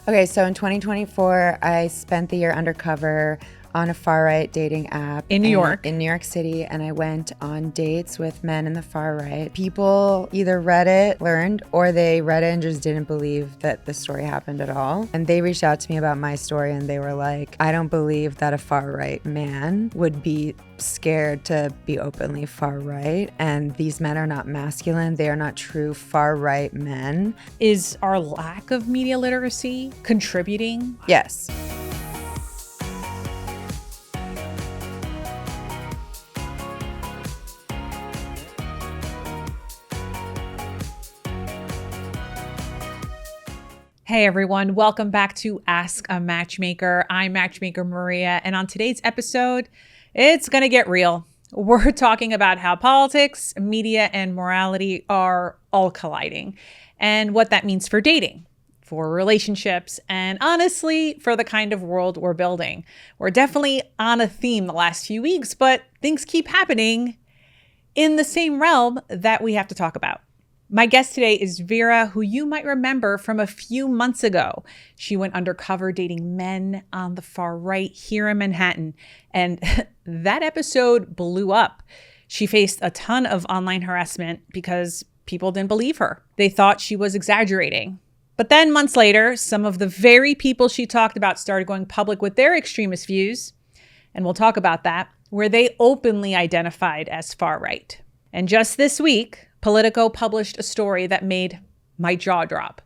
Okay, so in 2024, I spent the year undercover on a far-right dating app. In New York. In New York City, and I went on dates with men in the far-right. People either read it, learned, or they read it and just didn't believe that the story happened at all. And they reached out to me about my story, and they were like, I don't believe that a far-right man would be scared to be openly far-right, and these men are not masculine. They are not true far-right men. Is our lack of media literacy contributing? Yes. Hey everyone, welcome back to Ask a Matchmaker. I'm Matchmaker Maria, and on today's episode, it's gonna get real. We're talking about how politics, media, and morality are all colliding, and what that means for dating, for relationships, and honestly, for the kind of world we're building. We're definitely on a theme the last few weeks, but things keep happening in the same realm that we have to talk about. My guest today is Vera, who you might remember from a few months ago. She went undercover dating men on the far right here in Manhattan, and that episode blew up. She faced a ton of online harassment because people didn't believe her. They thought she was exaggerating. But then months later, some of the very people she talked about started going public with their extremist views, and we'll talk about that, where they openly identified as far right. And just this week, Politico published a story that made my jaw drop.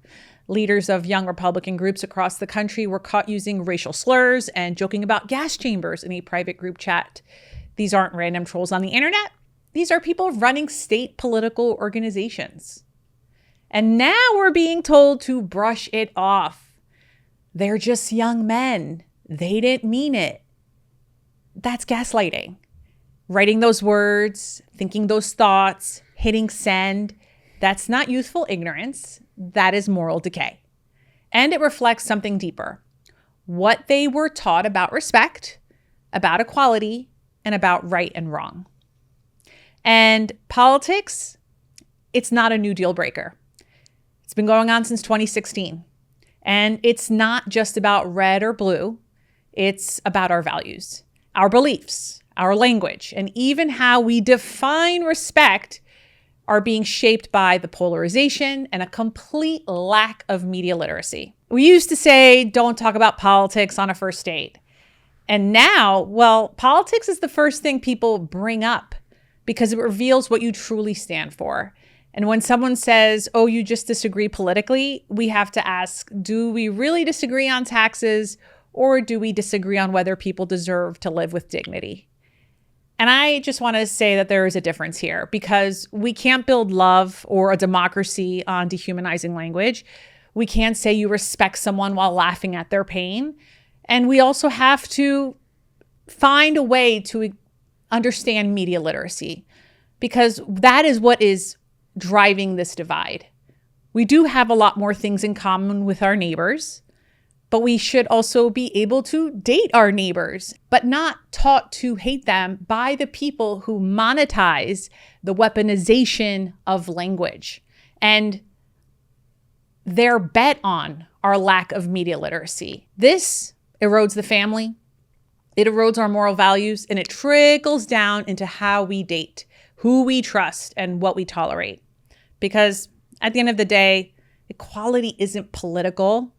Leaders of young Republican groups across the country were caught using racial slurs and joking about gas chambers in a private group chat. These aren't random trolls on the internet. These are people running state political organizations. And now we're being told to brush it off. They're just young men. They didn't mean it. That's gaslighting. Writing those words, thinking those thoughts, hitting send, that's not youthful ignorance, that is moral decay. And it reflects something deeper. What they were taught about respect, about equality, and about right and wrong. And politics, it's not a new deal breaker. It's been going on since 2016. And it's not just about red or blue, it's about our values, our beliefs, our language, and even how we define respect are being shaped by the polarization and a complete lack of media literacy. We used to say, don't talk about politics on a first date. And now, well, politics is the first thing people bring up because it reveals what you truly stand for. And when someone says, oh, you just disagree politically, we have to ask, do we really disagree on taxes, or do we disagree on whether people deserve to live with dignity? And I just want to say that there is a difference here, because we can't build love or a democracy on dehumanizing language. We can't say you respect someone while laughing at their pain. And we also have to find a way to understand media literacy, because that is what is driving this divide. We do have a lot more things in common with our neighbors, but we should also be able to date our neighbors, but not taught to hate them by the people who monetize the weaponization of language and their bet on our lack of media literacy. This erodes the family, it erodes our moral values, and it trickles down into how we date, who we trust, and what we tolerate. Because at the end of the day, equality isn't political.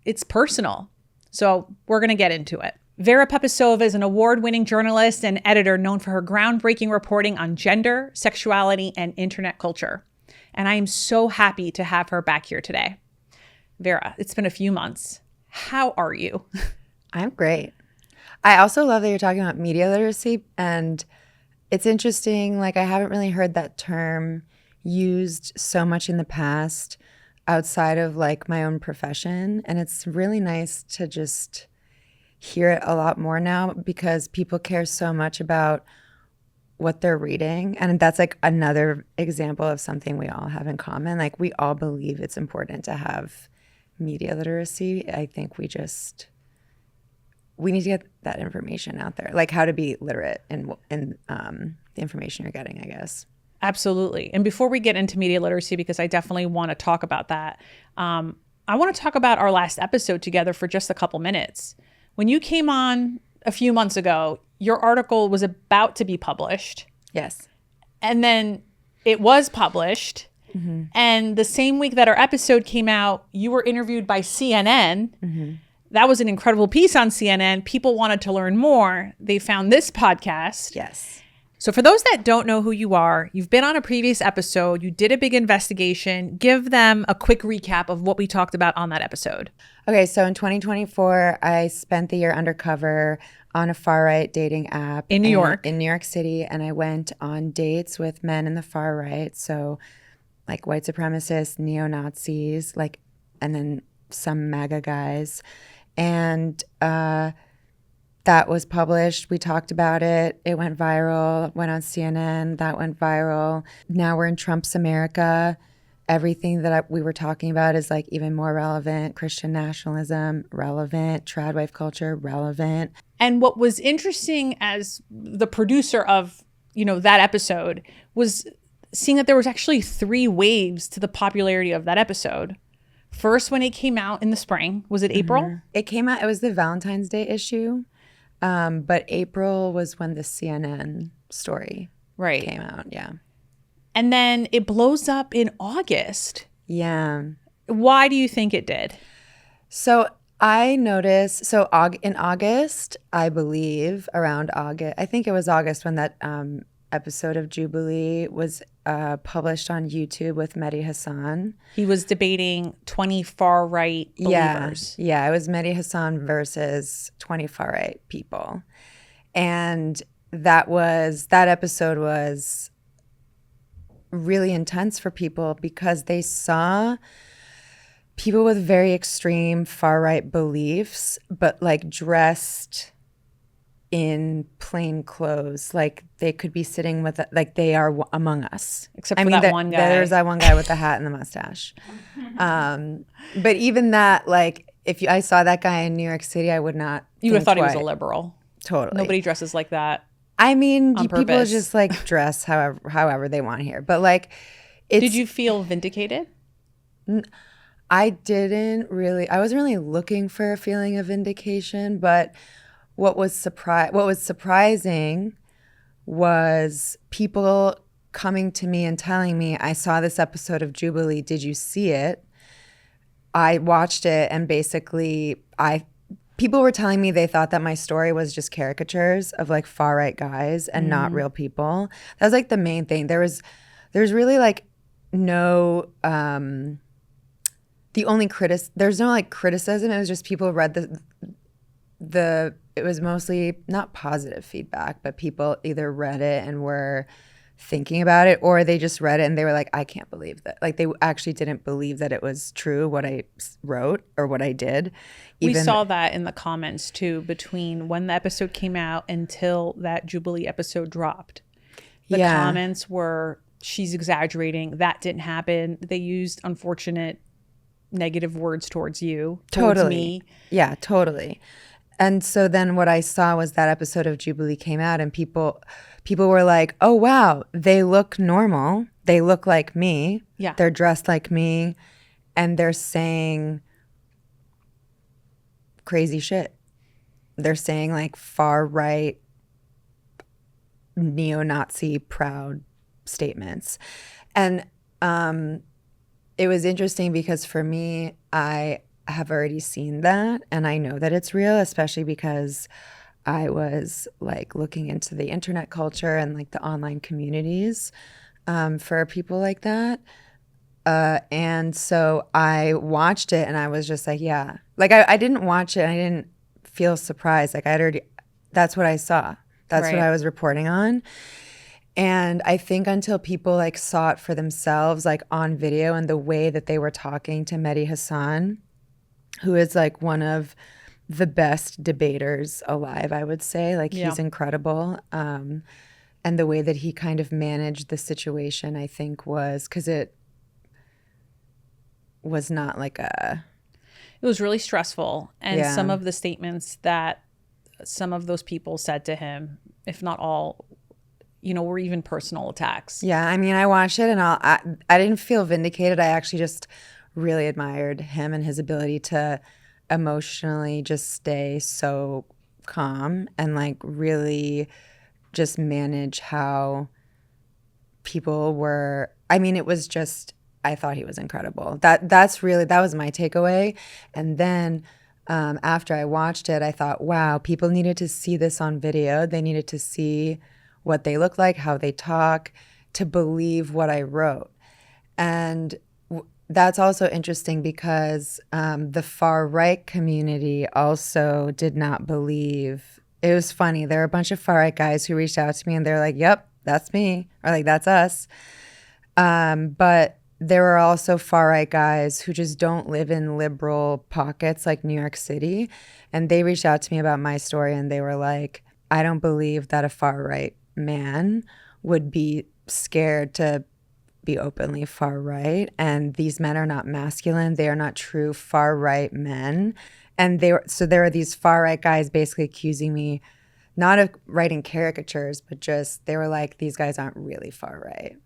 It's personal. So we're going to get into it. Vera Papisova is an award-winning journalist and editor known for her groundbreaking reporting on gender, sexuality, and internet culture. And I am so happy to have her back here today. Vera, it's been a few months. How are you? I'm great. I also love that you're talking about media literacy, and it's interesting. Like, I haven't really heard that term used so much in the past outside of like my own profession. And it's really nice to just hear it a lot more now, because people care so much about what they're reading. And that's like another example of something we all have in common. Like, we all believe it's important to have media literacy. I think we need to get that information out there, like how to be literate in the information you're getting, I guess. Absolutely. And before we get into media literacy, because I definitely want to talk about that, I want to talk about our last episode together for just a couple minutes. When you came on a few months ago, your article was about to be published. Yes. And then it was published. Mm-hmm. And the same week that our episode came out, you were interviewed by CNN. Mm-hmm. That was an incredible piece on CNN. People wanted to learn more. They found this podcast. Yes. So for those that don't know who you are, you've been on a previous episode. You did a big investigation. Give them a quick recap of what we talked about on that episode. Okay, so in 2024, I spent the year undercover on a far-right dating app. In New York. In New York City, and I went on dates with men in the far right, so like white supremacists, neo-Nazis, like, and then some MAGA guys. And that was published. We talked about it. It went viral, went on CNN. That went viral. Now we're in Trump's America. Everything that we were talking about is like even more relevant. Christian nationalism, relevant. Trad wife culture, relevant. And what was interesting as the producer of, that episode was seeing that there was actually 3 waves to the popularity of that episode. First, when it came out in the spring, was it April? Mm-hmm. It came out, it was the Valentine's Day issue. But April was when the CNN story came out. Yeah. And then it blows up in August. Yeah. Why do you think it did? So I noticed, in August, I believe, around August, I think it was August when that episode of Jubilee was published on YouTube with Mehdi Hassan. He was debating 20 far-right believers. Yeah, it was Mehdi Hassan versus 20 far-right people. And that episode was really intense for people because they saw people with very extreme far-right beliefs, but like dressed in plain clothes, like they could be sitting with, like they are among us. Except for that one guy. There's that one guy with the hat and the mustache. But even that, like, I saw that guy in New York City, I would not. You would have thought he was a liberal. Totally. Nobody dresses like that. I mean, people purpose. just like dress however they want here. But like, did you feel vindicated? I wasn't really looking for a feeling of vindication, but what was surprising was people coming to me and telling me, I saw this episode of Jubilee. Did you see it? I watched it, and basically people were telling me they thought that my story was just caricatures of like far right guys and not real people. That was like the main thing. There's really like no there's no like criticism. It was just people read it was mostly not positive feedback, but people either read it and were thinking about it, or they just read it and they were like, I can't believe that. Like they actually didn't believe that it was true what I wrote or what I did. We saw that in the comments too, between when the episode came out until that Jubilee episode dropped. The comments were, she's exaggerating. That didn't happen. They used unfortunate negative words towards you, towards me. Yeah, totally. And so then what I saw was that episode of Jubilee came out, and people were like, oh, wow, they look normal. They look like me. Yeah. They're dressed like me. And they're saying crazy shit. They're saying like far right, neo-Nazi proud statements. And it was interesting because for me, I have already seen that, and I know that it's real, especially because I was like looking into the internet culture and like the online communities for people like that. And so I watched it and I was just like, yeah, like I didn't watch it and I didn't feel surprised. Like that's what I saw. That's what I was reporting on. And I think until people like saw it for themselves, like on video, and the way that they were talking to Mehdi Hassan, who is like one of the best debaters alive, I would say. Like he's incredible. And the way that he kind of managed the situation, I think was, because it was not like it was really stressful. And some of the statements that some of those people said to him, if not all, were even personal attacks. Yeah, I mean, I watched it and I didn't feel vindicated. I actually just really admired him and his ability to emotionally just stay so calm and like really just manage how people were. I mean, it was just, I thought he was incredible. That was my takeaway. And then after I watched it, I thought, wow, people needed to see this on video. They needed to see what they look like, how they talk, to believe what I wrote. And that's also interesting because the far right community also did not believe. It was funny. There were a bunch of far right guys who reached out to me and they're like, yep, that's me, or like, that's us. But there were also far right guys who just don't live in liberal pockets like New York City. And they reached out to me about my story and they were like, I don't believe that a far right man would be scared to be openly far right. And these men are not masculine. They are not true far right men. And so there are these far right guys basically accusing me not of writing caricatures, but just they were like, these guys aren't really far right.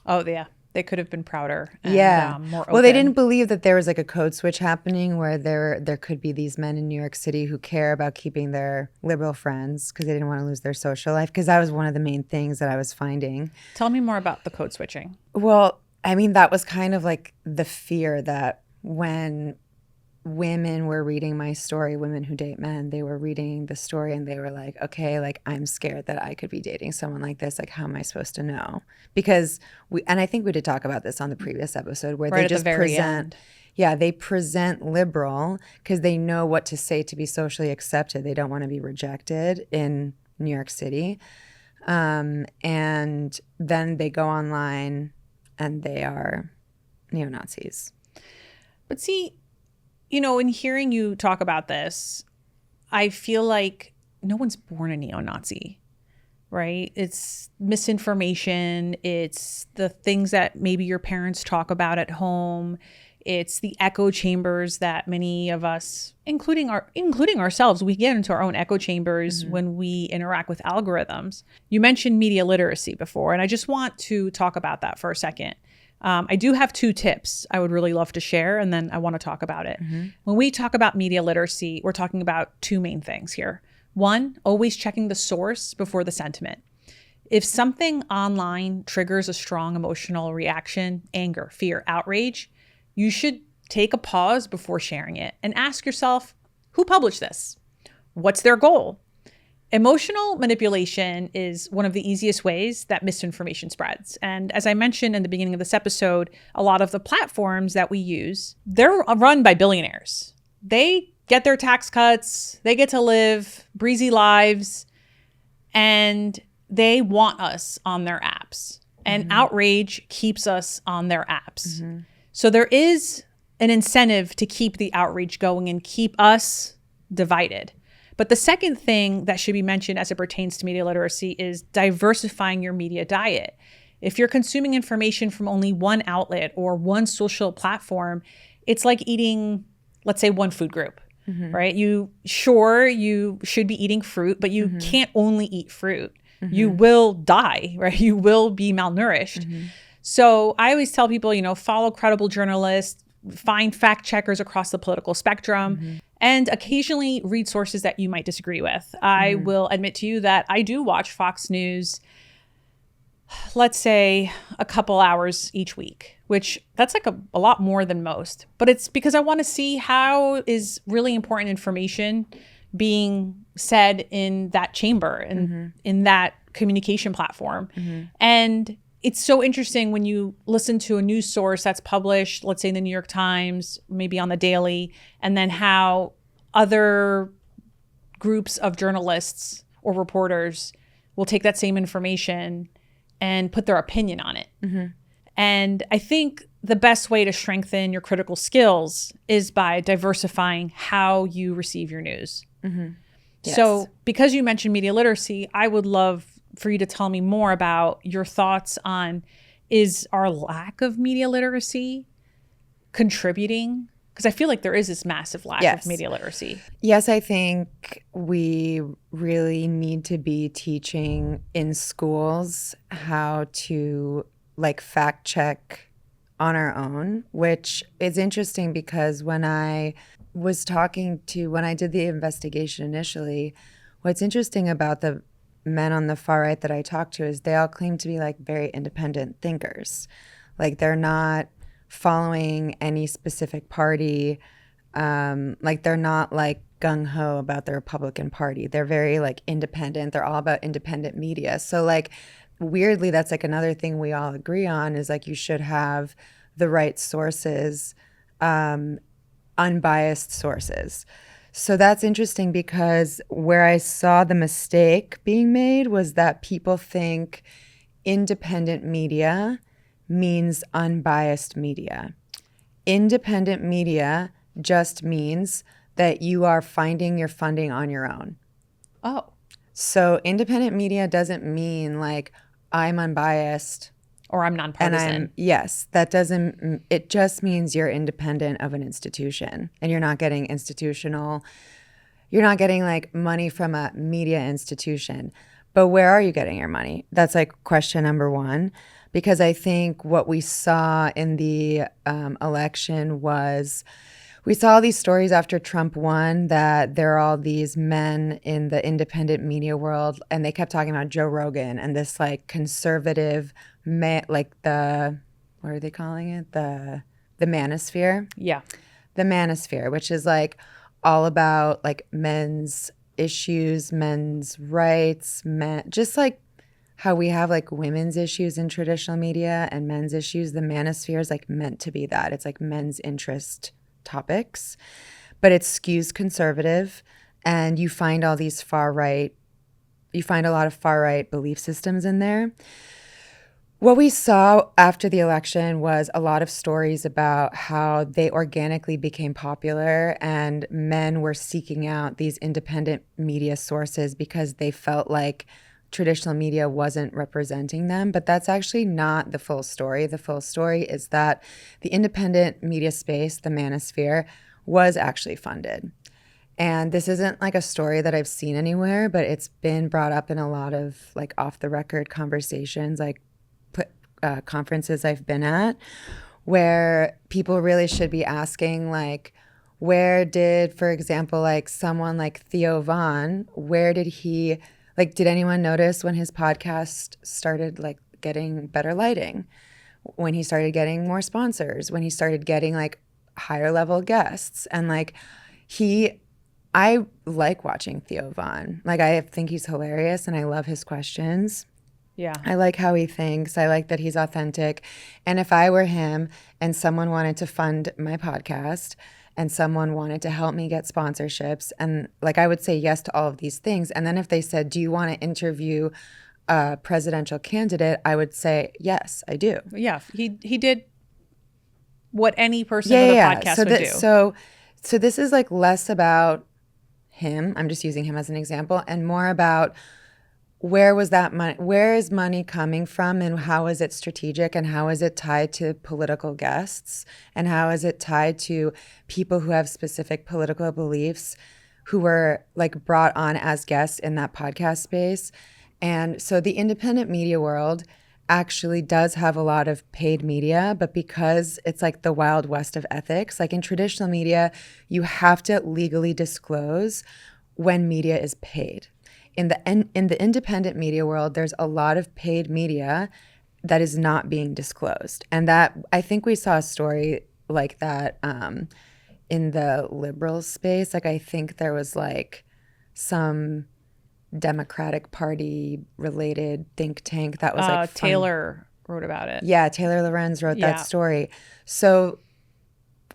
Oh, yeah. They could have been prouder and more open. Well, they didn't believe that there was like a code switch happening where there could be these men in New York City who care about keeping their liberal friends because they didn't want to lose their social life, because that was one of the main things that I was finding. Tell me more about the code switching. Well, I mean, that was kind of like the fear that when women were reading my story, women who date men, they were reading the story and they were like, okay, like I'm scared that I could be dating someone like this. Like, how am I supposed to know? Because and I think we did talk about this on the previous episode where right they just present, they present liberal because they know what to say to be socially accepted. They don't want to be rejected in New York City. And then they go online and they are neo-Nazis. But see, in hearing you talk about this, I feel like no one's born a neo-Nazi, right? It's misinformation. It's the things that maybe your parents talk about at home. It's the echo chambers that many of us, including ourselves, we get into our own echo chambers when we interact with algorithms. You mentioned media literacy before, and I just want to talk about that for a second. I do have 2 tips I would really love to share, and then I want to talk about it. When we talk about media literacy, we're talking about 2 main things here. 1, always checking the source before the sentiment. If something online triggers a strong emotional reaction, anger, fear, outrage, you should take a pause before sharing it and ask yourself, who published this? What's their goal? Emotional manipulation is one of the easiest ways that misinformation spreads. And as I mentioned in the beginning of this episode, a lot of the platforms that we use, they're run by billionaires. They get their tax cuts, they get to live breezy lives, and they want us on their apps. And outrage keeps us on their apps. So there is an incentive to keep the outrage going and keep us divided. But the second thing that should be mentioned as it pertains to media literacy is diversifying your media diet. If you're consuming information from only one outlet or one social platform, it's like eating, let's say, one food group, right? You should be eating fruit, but you can't only eat fruit. You will die, right? You will be malnourished. So I always tell people, follow credible journalists, find fact checkers across the political spectrum, and occasionally read sources that you might disagree with. I will admit to you that I do watch Fox News, let's say a couple hours each week, which that's like a lot more than most. But it's because I want to see how is really important information being said in that chamber and in that communication platform. And it's so interesting when you listen to a news source that's published, let's say in the New York Times, maybe on the Daily, and then how other groups of journalists or reporters will take that same information and put their opinion on it. And I think the best way to strengthen your critical skills is by diversifying how you receive your news. Yes. So because you mentioned media literacy, I would love for you to tell me more about your thoughts on, is our lack of media literacy contributing? Because I feel like there is this massive lack of media literacy. Yes, I think we really need to be teaching in schools how to like fact check on our own, which is interesting because when I did the investigation initially, what's interesting about the men on the far right that I talked to is they all claim to be like very independent thinkers. Like they're not following any specific party. Like they're not like gung-ho about the Republican Party. They're very like independent. They're all about independent media. So like weirdly, that's like another thing we all agree on is like you should have the right sources, unbiased sources. So that's interesting because where I saw the mistake being made was that people think independent media means unbiased media. Independent media just means that you are finding your funding on your own. Oh. So independent media doesn't mean like I'm unbiased Or I'm nonpartisan. Yes, that doesn't, it just means you're independent of an institution and you're not getting like money from a media institution. But where are you getting your money? That's like question number one. Because I think what we saw in the election was we saw these stories after Trump won that there are all these men in the independent media world, and they kept talking about Joe Rogan and this like conservative, like the, what are they calling it? The manosphere. Yeah. The manosphere, which is like all about like men's issues, men's rights, just like how we have like women's issues in traditional media and men's issues. The manosphere is like meant to be that. It's like men's interest topics, but it skews conservative, and you find all these you find a lot of far right belief systems in there. What we saw after the election was a lot of stories about how they organically became popular and men were seeking out these independent media sources because they felt like traditional media wasn't representing them. But that's actually not the full story. The full story is that the independent media space, the manosphere, was actually funded. And this isn't like a story that I've seen anywhere, but it's been brought up in a lot of like off the record conversations, like conferences I've been at, where people really should be asking like, where did, for example, like someone like Theo Von, where did he, like, did anyone notice when his podcast started like getting better lighting, when he started getting more sponsors, when he started getting like higher level guests? And like I like watching Theo Von. Like I think he's hilarious and I love his questions. Yeah. I like how he thinks. I like that he's authentic. And if I were him and someone wanted to fund my podcast and someone wanted to help me get sponsorships, and like I would say yes to all of these things. And then if they said, do you want to interview a presidential candidate? I would say, yes, I do. Yeah. He did what any person with a podcast would do. So this is like less about him. I'm just using him as an example, and more about where was that money? Where is money coming from, and how is it strategic, and how is it tied to political guests, and how is it tied to people who have specific political beliefs who were like brought on as guests in that podcast space? And so the independent media world actually does have a lot of paid media, but because it's like the wild west of ethics, like in traditional media, you have to legally disclose when media is paid. In the independent media world, there's a lot of paid media that is not being disclosed. And that, I think we saw a story like that in the liberal space. Like I think there was like some Democratic Party related think tank that was like Taylor wrote about it. Yeah, Taylor Lorenz wrote that story. So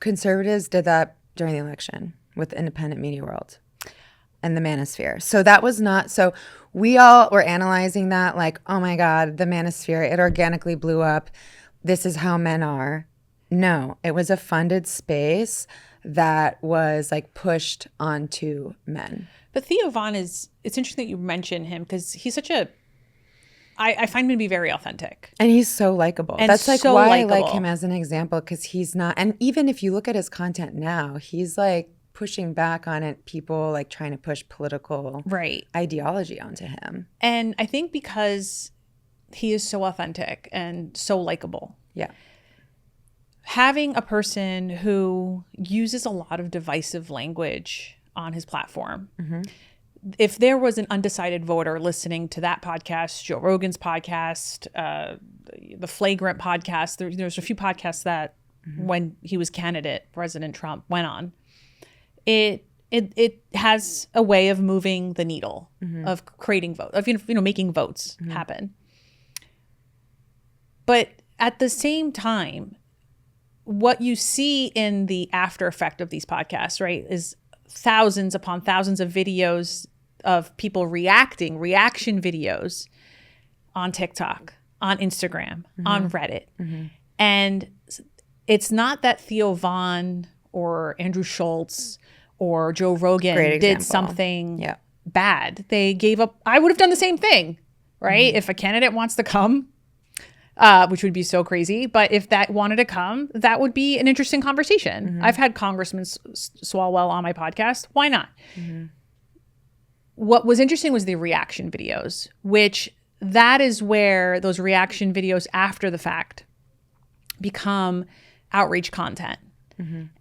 conservatives did that during the election with the independent media world and the manosphere. So that was not, so we all were analyzing that like, oh my God, the manosphere, it organically blew up. This is how men are. No, it was a funded space that was like pushed onto men. But Theo Von it's interesting that you mention him because he's such I find him to be very authentic. And he's so likable. And that's like so why likable. I like him as an example, because he's not, and even if you look at his content now, he's like pushing back on it, people like trying to push political ideology onto him. And I think because he is so authentic and so likable. Yeah. having a person who uses a lot of divisive language on his platform. If there was an undecided voter listening to that podcast, Joe Rogan's podcast, the Flagrant podcast, there's a few podcasts that when he was candidate, President Trump went on, it has a way of moving the needle, of creating votes, of making votes happen. But at the same time, what you see in the after effect of these podcasts, right, is thousands upon thousands of videos of people reaction videos on TikTok, on Instagram, on Reddit. And it's not that Theo Von or Andrew Schultz or Joe Rogan did something bad. They gave up. I would have done the same thing, right? If a candidate wants to come, which would be so crazy. But if that wanted to come, that would be an interesting conversation. I've had Congressman Swalwell on my podcast. Why not? What was interesting was the reaction videos, which that is where those reaction videos after the fact become outrage content.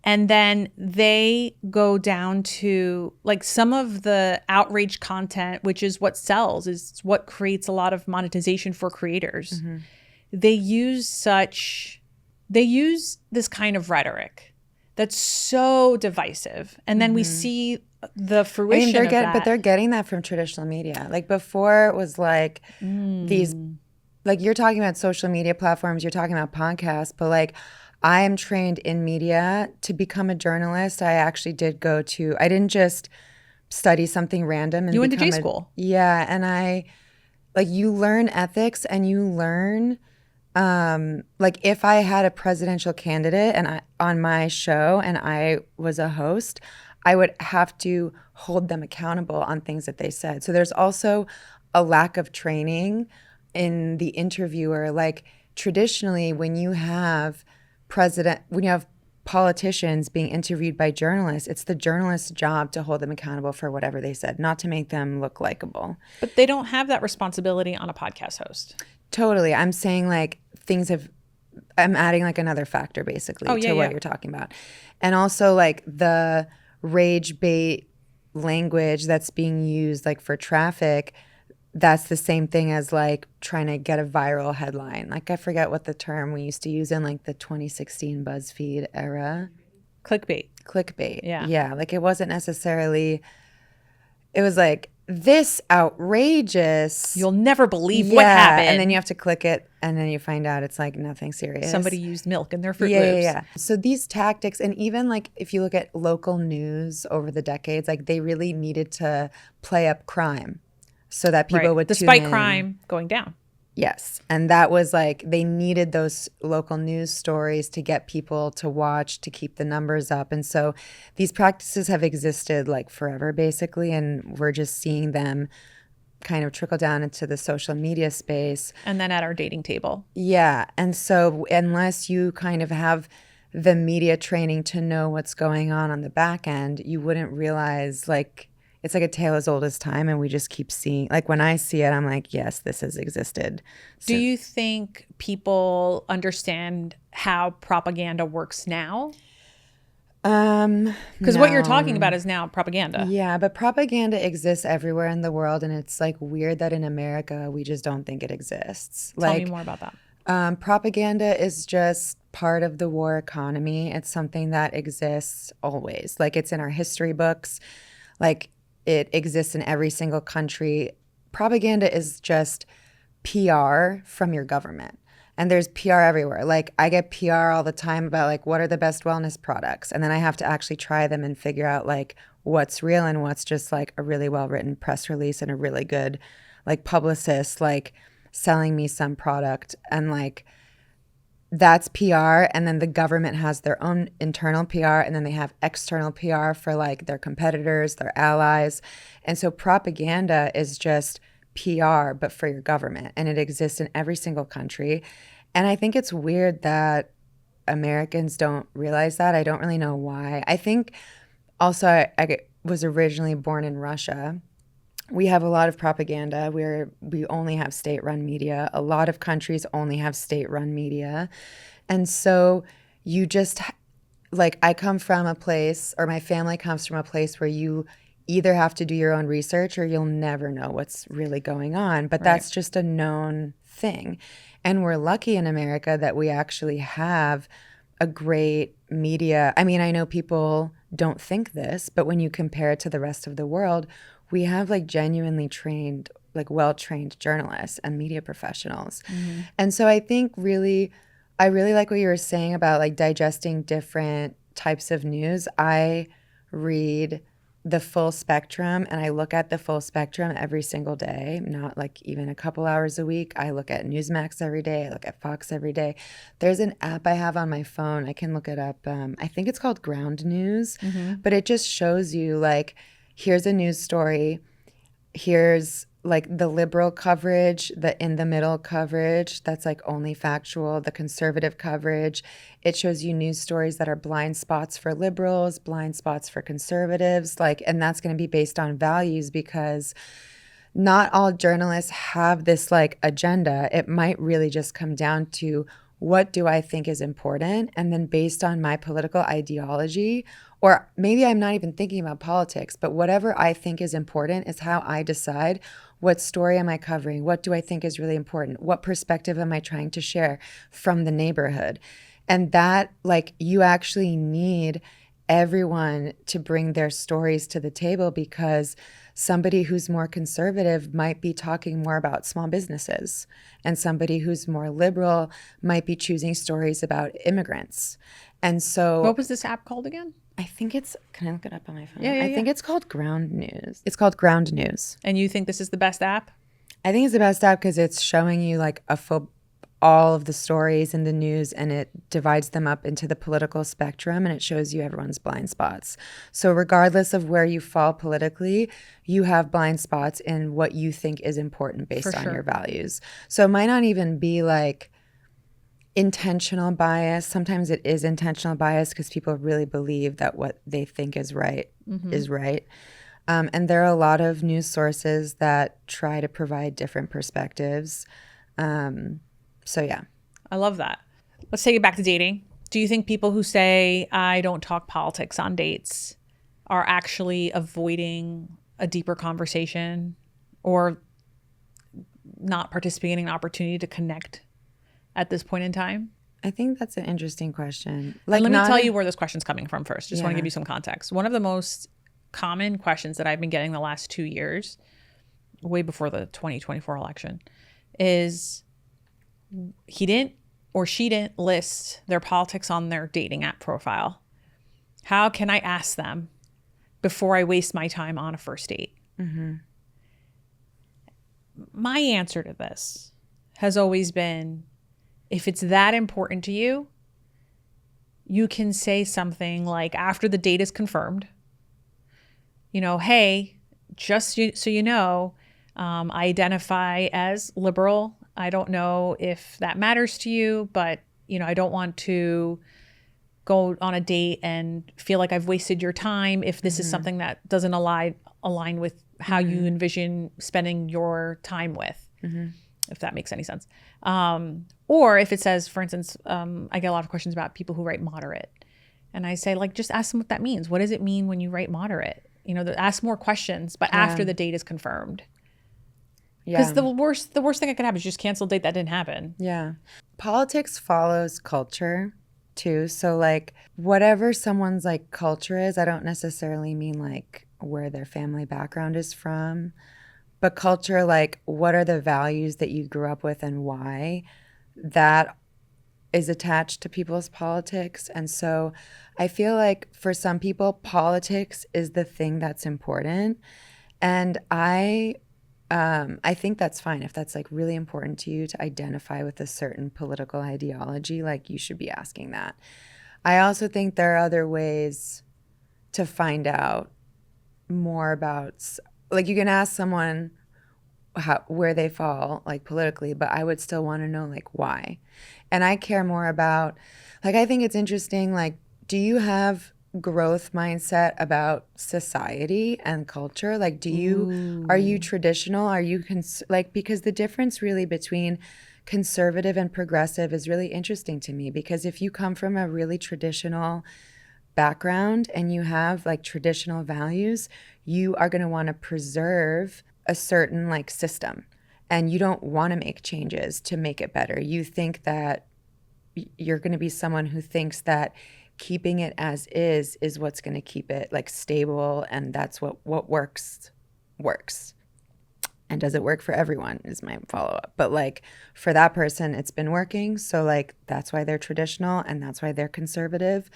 And then they go down to like some of the outrage content, which is what sells, is what creates a lot of monetization for creators. They use this kind of rhetoric that's so divisive. And then we see the fruition of that. But they're getting that from traditional media. Like before it was like these, like you're talking about social media platforms, you're talking about podcasts, but like I am trained in media. To become a journalist, I actually did I didn't just study something random. And you went to J school. Yeah. And you learn ethics and you learn, like if I had a presidential candidate on my show and I was a host, I would have to hold them accountable on things that they said. So there's also a lack of training in the interviewer. Like traditionally, when you have politicians being interviewed by journalists, it's the journalist's job to hold them accountable for whatever they said, not to make them look likable. But they don't have that responsibility on a podcast host. Totally. I'm saying like I'm adding like another factor basically to what you're talking about. And also like the rage bait language that's being used like for traffic, that's the same thing as like trying to get a viral headline. Like I forget what the term we used to use in like the 2016 BuzzFeed era. Clickbait. Yeah. Yeah. Like it wasn't necessarily, it was like, this outrageous. You'll never believe what happened. And then you have to click it and then you find out it's like nothing serious. Somebody used milk in their Fruit Loops. Yeah. So these tactics, and even like if you look at local news over the decades, like they really needed to play up crime so that people would despite tune in. Crime going down. Yes. And that was like, they needed those local news stories to get people to watch, to keep the numbers up. And so these practices have existed like forever, basically. And we're just seeing them kind of trickle down into the social media space. And then at our dating table. Yeah. And so unless you kind of have the media training to know what's going on the back end, you wouldn't realize like, it's like a tale as old as time, and we just keep seeing, like when I see it, I'm like, yes, this has existed. So, do you think people understand how propaganda works now? Because what you're talking about is now propaganda. Yeah, but propaganda exists everywhere in the world, and it's like weird that in America, we just don't think it exists. Tell me more about that. Propaganda is just part of the war economy. It's something that exists always. Like it's in our history books. Like it exists in every single country. Propaganda is just PR from your government. And there's PR everywhere. Like I get PR all the time about like what are the best wellness products. And then I have to actually try them and figure out like what's real and what's just like a really well-written press release and a really good like publicist like selling me some product. And like that's PR, and then the government has their own internal PR, and then they have external PR for like their competitors, their allies. And so propaganda is just PR, but for your government, and it exists in every single country. And I think it's weird that Americans don't realize that. I don't really know why. I think also I was originally born in Russia. We have a lot of propaganda where we only have state-run media. A lot of countries only have state-run media. And so you just like, I come from a place, or my family comes from a place where you either have to do your own research or you'll never know what's really going on. But that's just a known thing. And we're lucky in America that we actually have a great media. I mean, I know people don't think this, but when you compare it to the rest of the world, we have like genuinely trained, like well-trained journalists and media professionals. And so I think I really like what you were saying about like digesting different types of news. I read the full spectrum and I look at the full spectrum every single day, not like even a couple hours a week. I look at Newsmax every day. I look at Fox every day. There's an app I have on my phone. I can look it up. I think it's called Ground News, but it just shows you like, here's a news story. Here's like the liberal coverage, the in the middle coverage that's like only factual, the conservative coverage. It shows you news stories that are blind spots for liberals, blind spots for conservatives, like, and that's going to be based on values, because not all journalists have this like agenda. It might really just come down to, what do I think is important? And then based on my political ideology, or maybe I'm not even thinking about politics, but whatever I think is important is how I decide, what story am I covering? What do I think is really important? What perspective am I trying to share from the neighborhood? And that, like, you actually need everyone to bring their stories to the table, because somebody who's more conservative might be talking more about small businesses, and somebody who's more liberal might be choosing stories about immigrants. And so, What was this app called again? I think it's, can I look it up on my phone? Yeah, I think it's called Ground News. It's called Ground News. And you think this is the best app? I think it's the best app because it's showing you like all of the stories in the news, and it divides them up into the political spectrum, and it shows you everyone's blind spots. So regardless of where you fall politically, you have blind spots in what you think is important based on your values. So it might not even be like intentional bias. Sometimes it is intentional bias because people really believe that what they think is right is right. And there are a lot of news sources that try to provide different perspectives. So yeah. I love that. Let's take it back to dating. Do you think people who say, I don't talk politics on dates, are actually avoiding a deeper conversation or not participating in an opportunity to connect at this point in time? I think that's an interesting question. Like, let me tell you where this question's coming from first. Just want to give you some context. One of the most common questions that I've been getting the last 2 years, way before the 2024 election, is he didn't or she didn't list their politics on their dating app profile. How can I ask them before I waste my time on a first date? My answer to this has always been, if it's that important to you, you can say something like, after the date is confirmed, you know, hey, just so you know, I identify as liberal. I don't know if that matters to you, but, you know, I don't want to go on a date and feel like I've wasted your time if this is something that doesn't align with how you envision spending your time with, if that makes any sense. Or if it says, for instance, I get a lot of questions about people who write moderate. And I say, like, just ask them what that means. What does it mean when you write moderate? You know, ask more questions, but after the date is confirmed. Because the worst thing that could happen is just cancel a date that didn't happen. Yeah. Politics follows culture too. So like whatever someone's like culture is, I don't necessarily mean like where their family background is from, but culture, like what are the values that you grew up with and why, that is attached to people's politics. And so I feel like for some people, politics is the thing that's important. And I think that's fine. If that's like really important to you to identify with a certain political ideology, like you should be asking that. I also think there are other ways to find out more about, like you can ask someone where they fall like politically, but I would still want to know like why. And I care more about, like, I think it's interesting, like, do you have growth mindset about society and culture? Like, are you traditional? Are you, like, because the difference really between conservative and progressive is really interesting to me, because if you come from a really traditional background and you have like traditional values, you are going to want to preserve a certain like system, and you don't want to make changes to make it better. You think that you're going to be someone who thinks that keeping it as is what's going to keep it like stable, and that's what works. And does it work for everyone is my follow-up. But like for that person, it's been working. So like that's why they're traditional and that's why they're conservative.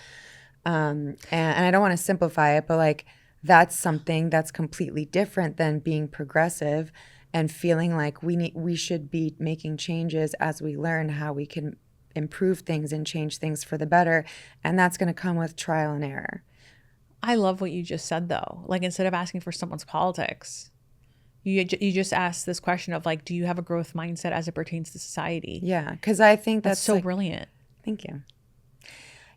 And I don't want to simplify it, but like that's something that's completely different than being progressive and feeling like we should be making changes as we learn how we can improve things and change things for the better. And that's going to come with trial and error. I love what you just said, though. Like, instead of asking for someone's politics, you just asked this question of like, do you have a growth mindset as it pertains to society? Yeah, because I think that's so like, brilliant. Thank you.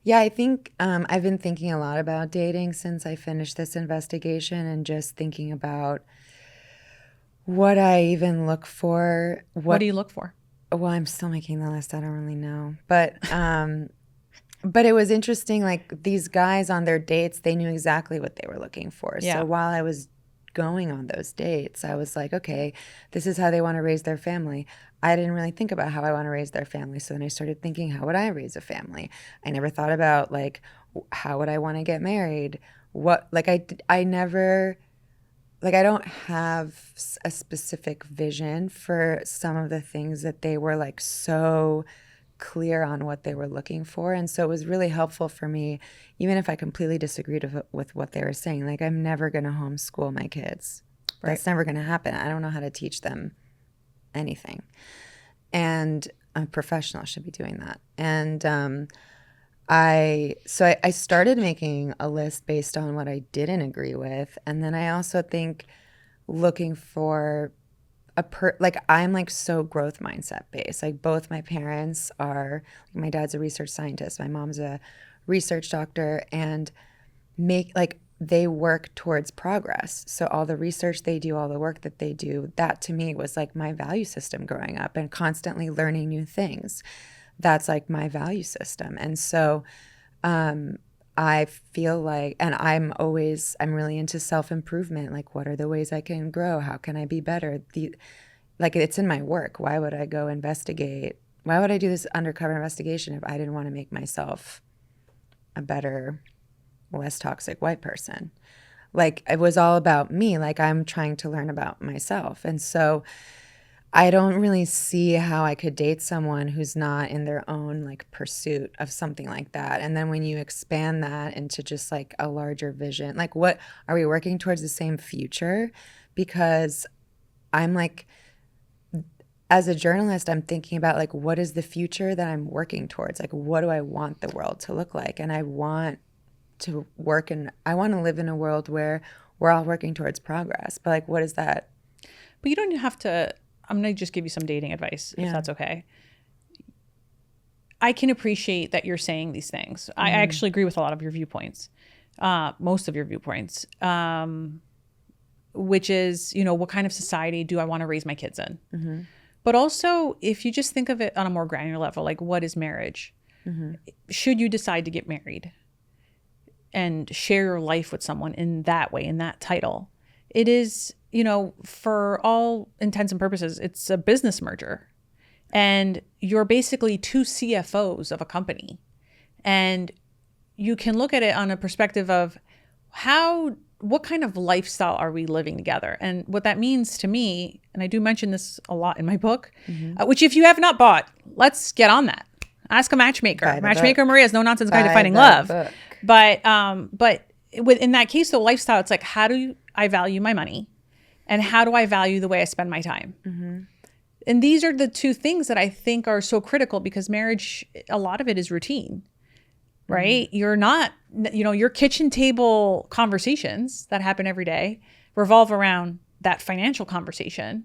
Yeah, I think I've been thinking a lot about dating since I finished this investigation, and just thinking about what I even look for. What do you look for? Well, I'm still making the list. I don't really know. But it was interesting, like these guys on their dates, they knew exactly what they were looking for. Yeah. So while I was going on those dates, I was like, okay, this is how they want to raise their family. I didn't really think about how I want to raise their family. So then I started thinking, how would I raise a family? I never thought about like, how would I want to get married? What, like I never, like I don't have a specific vision for some of the things that they were like so clear on what they were looking for. And so it was really helpful for me, even if I completely disagreed with what they were saying. Like, I'm never going to homeschool my kids. Right. That's never going to happen. I don't know how to teach them anything. And a professional should be doing that. And I started making a list based on what I didn't agree with. And then I also think looking for like I'm like so growth mindset based. Like both my parents are, my dad's a research scientist, my mom's a research doctor, and they work towards progress. So all the research they do, all the work that they do, that to me was like my value system growing up, and constantly learning new things. That's like my value system. And so I feel like, and I'm really into self-improvement. Like, what are the ways I can grow? How can I be better? Like, it's in my work. Why would I go investigate? Why would I do this undercover investigation if I didn't want to make myself a better, less toxic white person? Like, it was all about me. Like, I'm trying to learn about myself. And so I don't really see how I could date someone who's not in their own like pursuit of something like that. And then when you expand that into just like a larger vision, like, what are we working towards the same future? Because I'm like, as a journalist, I'm thinking about like, what is the future that I'm working towards? Like, what do I want the world to look like? And I want to live in a world where we're all working towards progress. But like, what is that? But you don't have to. I'm going to just give you some dating advice, if that's okay. I can appreciate that you're saying these things. I actually agree with a lot of your viewpoints, most of your viewpoints, which is, what kind of society do I want to raise my kids in? Mm-hmm. But also, if you just think of it on a more granular level, like, what is marriage? Mm-hmm. Should you decide to get married and share your life with someone in that way, in that title, it is, for all intents and purposes, it's a business merger. And you're basically two CFOs of a company. And you can look at it on a perspective of what kind of lifestyle are we living together? And what that means to me, and I do mention this a lot in my book, which if you have not bought, let's get on that. Ask a Matchmaker. Matchmaker Maria's No Nonsense Guide to Finding Love. Book. But in that case, the lifestyle, it's like, how do I value my money? And how do I value the way I spend my time? Mm-hmm. And these are the two things that I think are so critical, because marriage, a lot of it is routine, right? Mm-hmm. You're not, your kitchen table conversations that happen every day revolve around that financial conversation.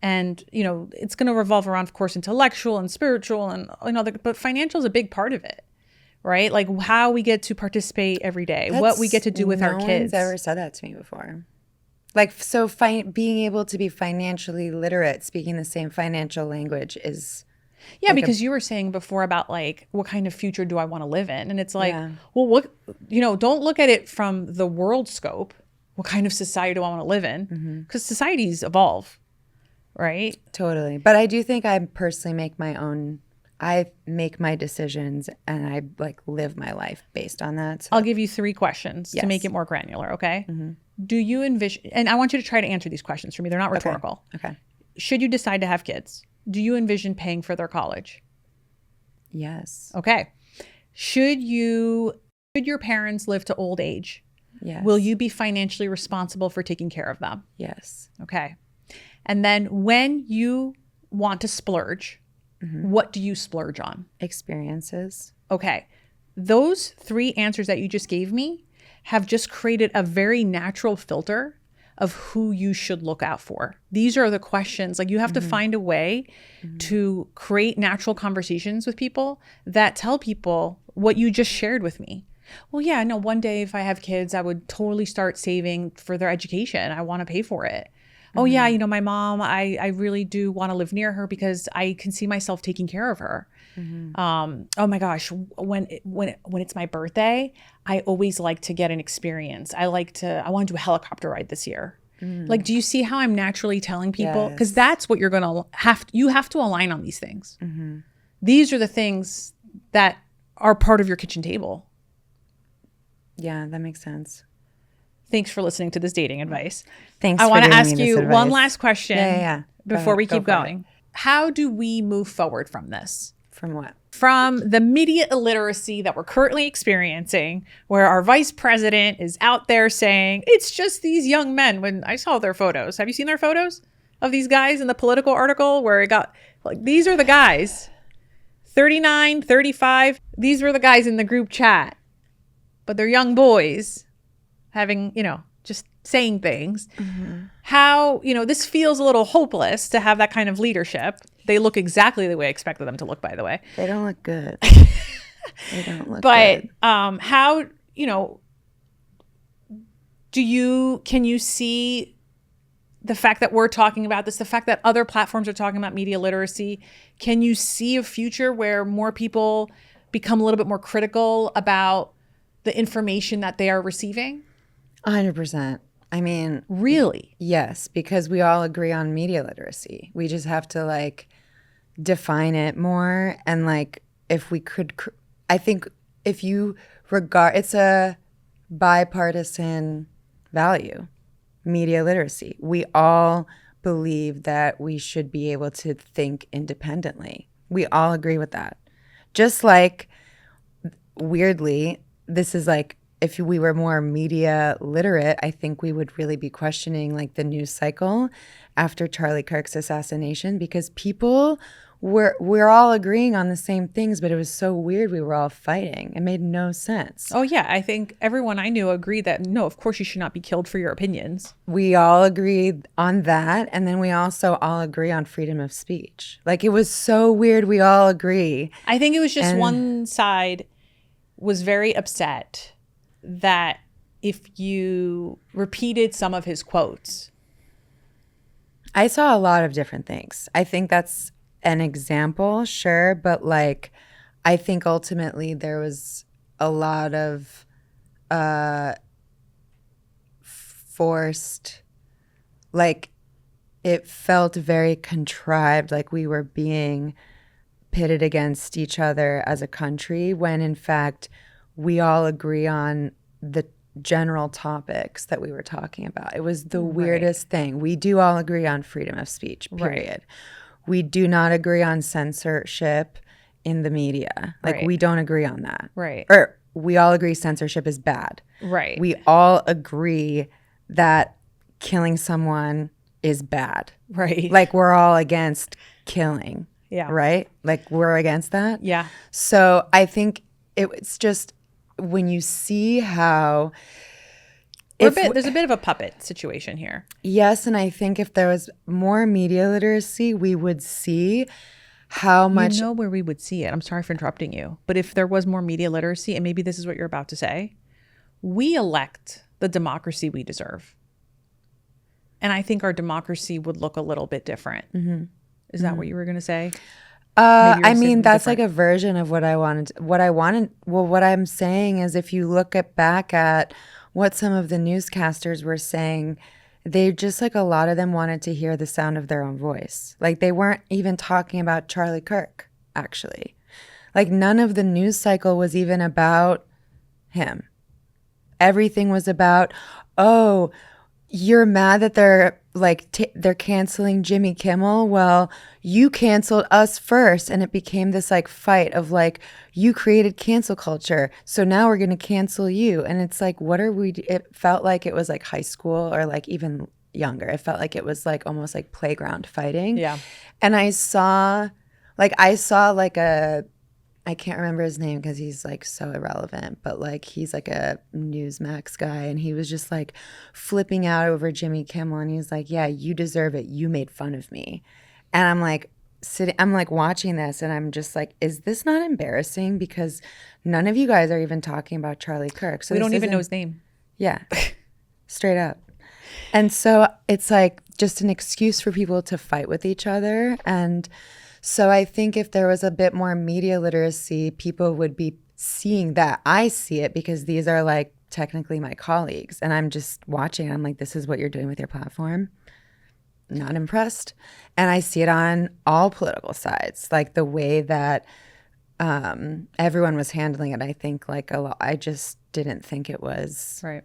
And, it's going to revolve around, of course, intellectual and spiritual and, but financial is a big part of it, right? Like how we get to participate every day, what we get to do with our kids. No one's ever said that to me before. Like, so being able to be financially literate, speaking the same financial language is. Yeah, because you were saying before about like, what kind of future do I want to live in? And it's like, Yeah. well, what, don't look at it from the world scope. What kind of society do I want to live in? Because societies evolve, right? Totally. But I do think I personally I make my decisions and I like live my life based on that. So. I'll give you 3 questions to make it more granular, okay? Do you envision, and I want you to try to answer these questions for me. They're not rhetorical. Okay. Should you decide to have kids, do you envision paying for their college? Yes. Okay. Should your parents live to old age? Yes. Will you be financially responsible for taking care of them? Yes. Okay. And then when you want to splurge, what do you splurge on? Experiences. Okay. Those 3 answers that you just gave me have just created a very natural filter of who you should look out for. These are the questions. Like, you have to find a way to create natural conversations with people that tell people what you just shared with me. Well, yeah, no, one day if I have kids, I would totally start saving for their education. I want to pay for it. Oh yeah, my mom, I really do want to live near her because I can see myself taking care of her. Oh my gosh, when it's my birthday, I always like to get an experience. I want to do a helicopter ride this year. Like, do you see how I'm naturally telling people? Because that's what you're going to you have to align on these things. These are the things that are part of your kitchen table. Yeah, that makes sense. Thanks for listening to this dating advice. Thanks. I want to ask you one last question before we keep going. How do we move forward from this? From what? From the media illiteracy that we're currently experiencing, where our vice president is out there saying, it's just these young men. When I saw their photos, have you seen their photos of these guys in the Political article where it got like, these are the guys, 39, 35. These were the guys in the group chat, but they're young boys having, just saying things. How, this feels a little hopeless to have that kind of leadership. They look exactly the way I expected them to look, by the way. They don't look good. They don't look good. But how, can you see the fact that we're talking about this, the fact that other platforms are talking about media literacy? Can you see a future where more people become a little bit more critical about the information that they are receiving? 100%. I mean, really? Yes, because we all agree on media literacy. We just have to define it more. And if we could, I think if you it's a bipartisan value, media literacy. We all believe that we should be able to think independently. We all agree with that. Just weirdly, this is if we were more media literate, I think we would really be questioning the news cycle after Charlie Kirk's assassination, because we're all agreeing on the same things, but it was so weird. We were all fighting. It made no sense. Oh yeah. I think everyone I knew agreed that no, of course you should not be killed for your opinions. We all agreed on that. And then we also all agree on freedom of speech. It was so weird. We all agree. I think it was just one side was very upset that if you repeated some of his quotes. I saw a lot of different things. I think that's an example, sure, but I think ultimately there was a lot of forced, it felt very contrived, we were being pitted against each other as a country, when in fact we all agree on the general topics that we were talking about. It was the weirdest thing. We do all agree on freedom of speech, period. Right. We do not agree on censorship in the media. We don't agree on that. Right. Or we all agree censorship is bad. Right. We all agree that killing someone is bad. Right. We're all against killing. Yeah. Right? We're against that. Yeah. So I think it's just when you see how there's a bit of a puppet situation here. Yes, and I think if there was more media literacy, we would see how much... You know where we would see it. I'm sorry for interrupting you. But if there was more media literacy, and maybe this is what you're about to say, we elect the democracy we deserve. And I think our democracy would look a little bit different. Is that what you were going to say? I mean, that's like a version of what I wanted. Well, what I'm saying is if you look back at what some of the newscasters were saying, they just like a lot of them wanted to hear the sound of their own voice. Like they weren't even talking about Charlie Kirk, actually. Like none of the news cycle was even about him. Everything was about, oh, you're mad that they're like they're canceling Jimmy Kimmel. Well, you canceled us first, and it became this like fight of like you created cancel culture, so now we're going to cancel you. And it's like, what are we? It felt like it was like high school or like even younger. It felt like it was like almost like playground fighting. Yeah. And I saw like a I can't remember his name because he's like so irrelevant, but like he's like a Newsmax guy, and he was just like flipping out over Jimmy Kimmel, and he's like, yeah, you deserve it. You made fun of me. And I'm like I'm like watching this, and I'm just like, is this not embarrassing? Because none of you guys are even talking about Charlie Kirk. So we don't even know his name. Yeah, straight up. And so it's like just an excuse for people to fight with each other. And so I think if there was a bit more media literacy, people would be seeing that. I see it because these are like technically my colleagues, and I'm just watching. I'm like, this is what you're doing with your platform. Not impressed. And I see it on all political sides, like the way that everyone was handling it. I think like a lot, I just didn't think it was right.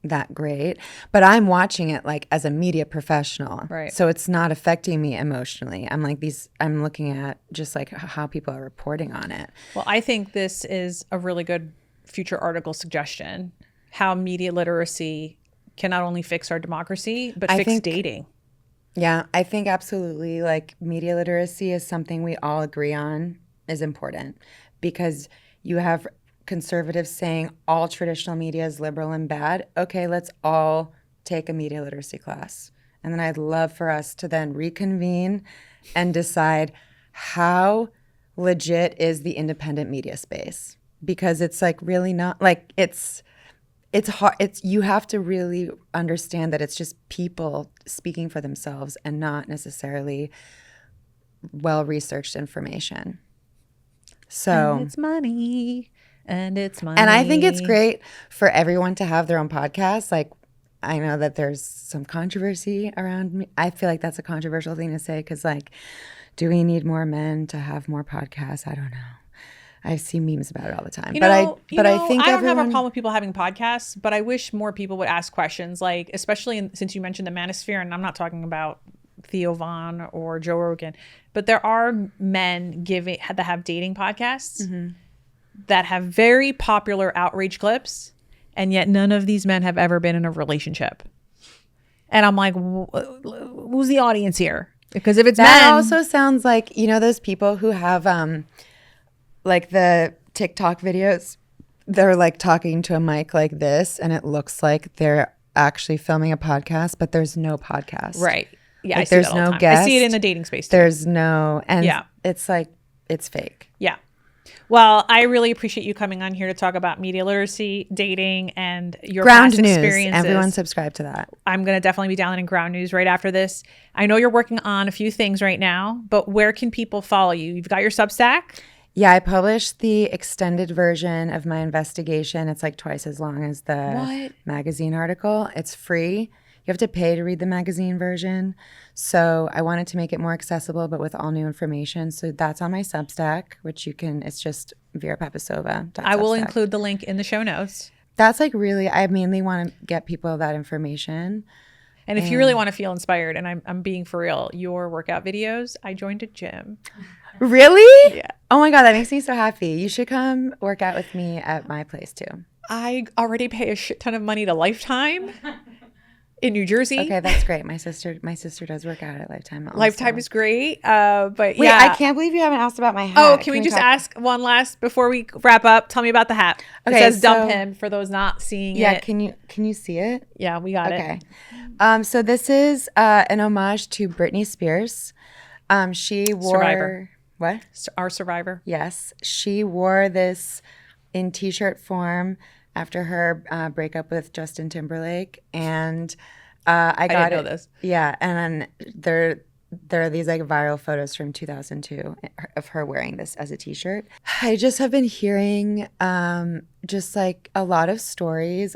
that great, but I'm watching it like as a media professional, right? So it's not affecting me emotionally. I'm like I'm looking at just like how people are reporting on it. Well, I think this is a really good future article suggestion, how media literacy can not only fix our democracy but fix dating. Yeah, I think absolutely, like media literacy is something we all agree on is important, because you have conservatives saying all traditional media is liberal and bad. Okay, let's all take a media literacy class. And then I'd love for us to then reconvene and decide how legit is the independent media space. Because it's like really not, like it's hard. You have to really understand that it's just people speaking for themselves and not necessarily well-researched information. So and it's money. And I think it's great for everyone to have their own podcast. Like, I know that there's some controversy around me. I feel like that's a controversial thing to say because, like, do we need more men to have more podcasts? I don't know. I see memes about it all the time. I think I don't have a problem with people having podcasts, but I wish more people would ask questions, like, especially since you mentioned the manosphere, and I'm not talking about Theo Von or Joe Rogan, but there are men that have dating podcasts. Mm-hmm. That have very popular outrage clips, and yet none of these men have ever been in a relationship. And I'm like, who's the audience here? Because if it's that men, also sounds like, you know, those people who have like the TikTok videos, they're like talking to a mic like this, and it looks like they're actually filming a podcast, but there's no podcast. Right. Yeah, like, I see there's that all the no time. guest. I see it in the dating space too. There's no, and yeah. It's like, it's fake. Yeah. Well, I really appreciate you coming on here to talk about media literacy, dating, and your Ground past News. Experiences. Everyone subscribe to that. I'm going to definitely be downloading Ground News right after this. I know you're working on a few things right now, but where can people follow you? You've got your Substack? Yeah, I published the extended version of my investigation. It's like twice as long as the magazine article. It's free. You have to pay to read the magazine version. So I wanted to make it more accessible, but with all new information. So that's on my Substack, which you can, it's just Vera Papisova. I will include the link in the show notes. That's like really, I mainly want to get people that information. And if you really want to feel inspired, and I'm being for real, your workout videos, I joined a gym. Really? Yeah. Oh my God, that makes me so happy. You should come work out with me at my place too. I already pay a shit ton of money to Lifetime. In New Jersey. Okay, that's great. My sister does work out at Lifetime. Also. Lifetime is great. But wait, yeah. I can't believe you haven't asked about my hat. Oh, can we just ask one last before we wrap up? Tell me about the hat. Okay, it says "Dump Him" for those not seeing it. Yeah, can you see it? Yeah, we got it. Okay. So this is an homage to Britney Spears. She wore Survivor. What? Our Survivor. Yes, she wore this in t-shirt form after her breakup with Justin Timberlake, and I got didn't it. know this. Yeah, and then there are these like viral photos from 2002 of her wearing this as a t-shirt. I just have been hearing just like a lot of stories,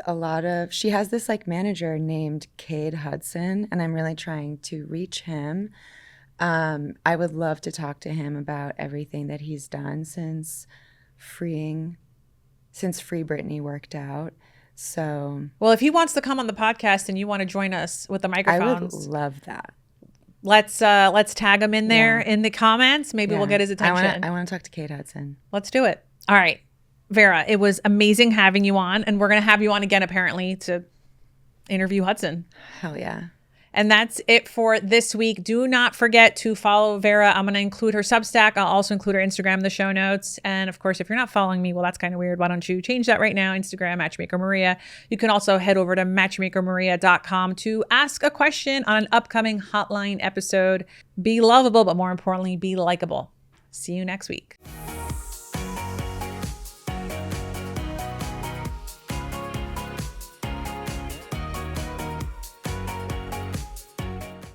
she has this like manager named Cade Hudson, and I'm really trying to reach him. I would love to talk to him about everything that he's done since Free Britney worked out. So, Well, if he wants to come on the podcast and you want to join us with the I would microphones, love that. let's tag him in there in the comments. Maybe we'll get his attention. I want to talk to Cade Hudson. Let's do it. All right. Vera, it was amazing having you on, and we're going to have you on again apparently to interview Hudson. Hell yeah. And that's it for this week. Do not forget to follow Vera. I'm going to include her Substack. I'll also include her Instagram in the show notes. And of course, if you're not following me, well, that's kind of weird. Why don't you change that right now? Instagram, Matchmaker Maria. You can also head over to matchmakermaria.com to ask a question on an upcoming hotline episode. Be lovable, but more importantly, be likable. See you next week.